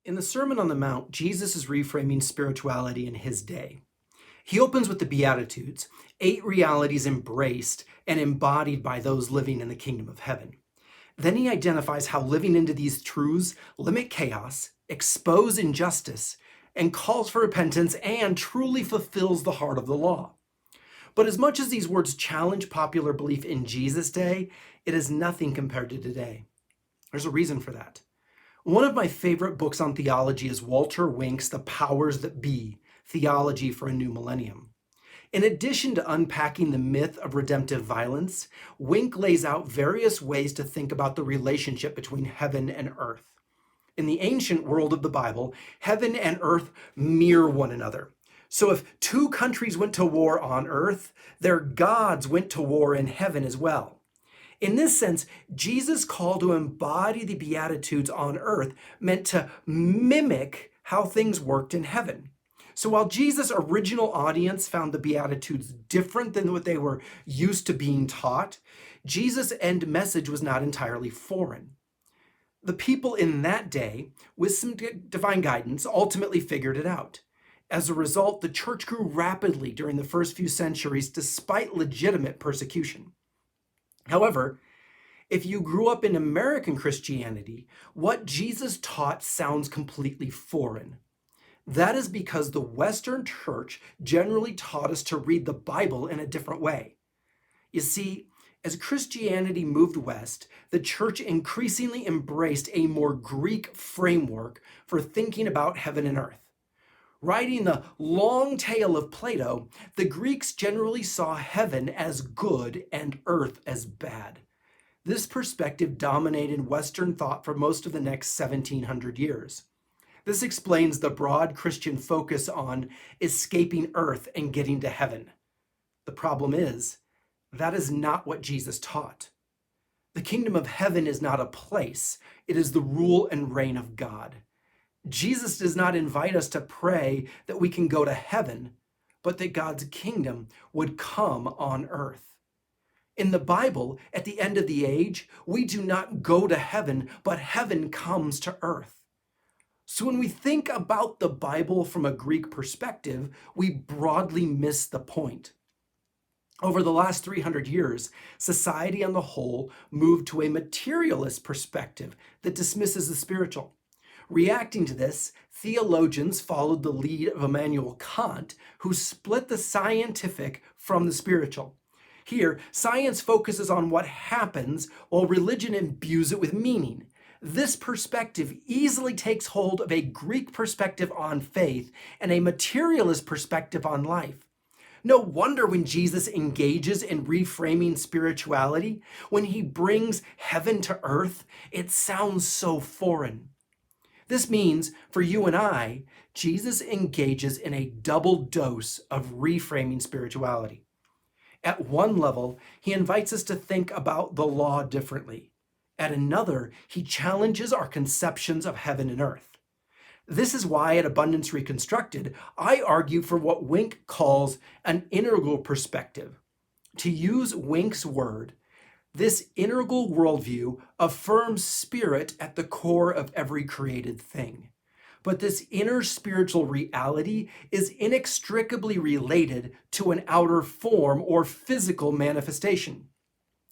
In the Sermon on the Mount, Jesus is reframing spirituality in his day. He opens with the Beatitudes, 8 realities embraced and embodied by those living in the kingdom of heaven. Then he identifies how living into these truths limit chaos, expose injustice, and calls for repentance and truly fulfills the heart of the law. But as much as these words challenge popular belief in Jesus' day, it is nothing compared to today. There's a reason for that. One of my favorite books on theology is Walter Wink's The Powers That Be, Theology for a New Millennium. In addition to unpacking the myth of redemptive violence, Wink lays out various ways to think about the relationship between heaven and earth. In the ancient world of the Bible, heaven and earth mirror one another. So if 2 countries went to war on earth, their gods went to war in heaven as well. In this sense, Jesus' call to embody the Beatitudes on earth meant to mimic how things worked in heaven. So while Jesus' original audience found the Beatitudes different than what they were used to being taught, Jesus' end message was not entirely foreign. The people in that day, with some divine guidance, ultimately figured it out. As a result, the church grew rapidly during the first few centuries despite legitimate persecution. However, if you grew up in American Christianity, what Jesus taught sounds completely foreign. That is because the Western church generally taught us to read the Bible in a different way. You see, as Christianity moved west, the church increasingly embraced a more Greek framework for thinking about heaven and earth. Writing the long tale of Plato, the Greeks generally saw heaven as good and earth as bad. This perspective dominated Western thought for most of the next 1700 years. This explains the broad Christian focus on escaping earth and getting to heaven. The problem is, that is not what Jesus taught. The kingdom of heaven is not a place, it is the rule and reign of God. Jesus does not invite us to pray that we can go to heaven, but that God's kingdom would come on earth. In the Bible, at the end of the age, we do not go to heaven, but heaven comes to earth. So when we think about the Bible from a Greek perspective, we broadly miss the point. Over the last 300 years, society on the whole moved to a materialist perspective that dismisses the spiritual. Reacting to this, theologians followed the lead of Immanuel Kant, who split the scientific from the spiritual. Here, science focuses on what happens, while religion imbues it with meaning. This perspective easily takes hold of a Greek perspective on faith and a materialist perspective on life. No wonder when Jesus engages in reframing spirituality, when he brings heaven to earth, it sounds so foreign. This means, for you and I, Jesus engages in a double dose of reframing spirituality. At one level, he invites us to think about the law differently. At another, he challenges our conceptions of heaven and earth. This is why at Abundance Reconstructed, I argue for what Wink calls an integral perspective. To use Wink's word, this integral worldview affirms spirit at the core of every created thing. But this inner spiritual reality is inextricably related to an outer form or physical manifestation.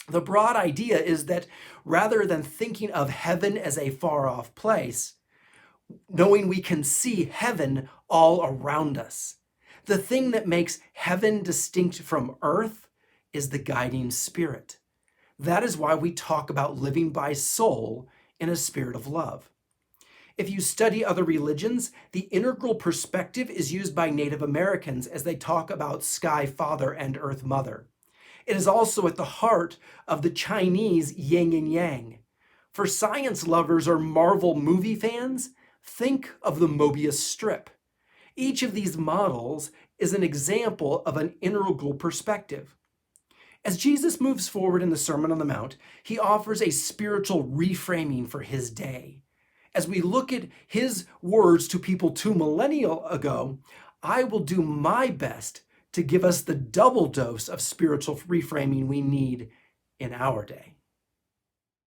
The broad idea is that rather than thinking of heaven as a far-off place, knowing we can see heaven all around us, the thing that makes heaven distinct from earth is the guiding spirit. That is why we talk about living by soul in a spirit of love. If you study other religions, the integral perspective is used by Native Americans as they talk about Sky Father and Earth Mother. It is also at the heart of the Chinese yin and yang. For science lovers or Marvel movie fans, think of the Mobius strip. Each of these models is an example of an integral perspective. As Jesus moves forward in the Sermon on the Mount, he offers a spiritual reframing for his day. As we look at his words to people 2 millennia ago, I will do my best to give us the double dose of spiritual reframing we need in our day.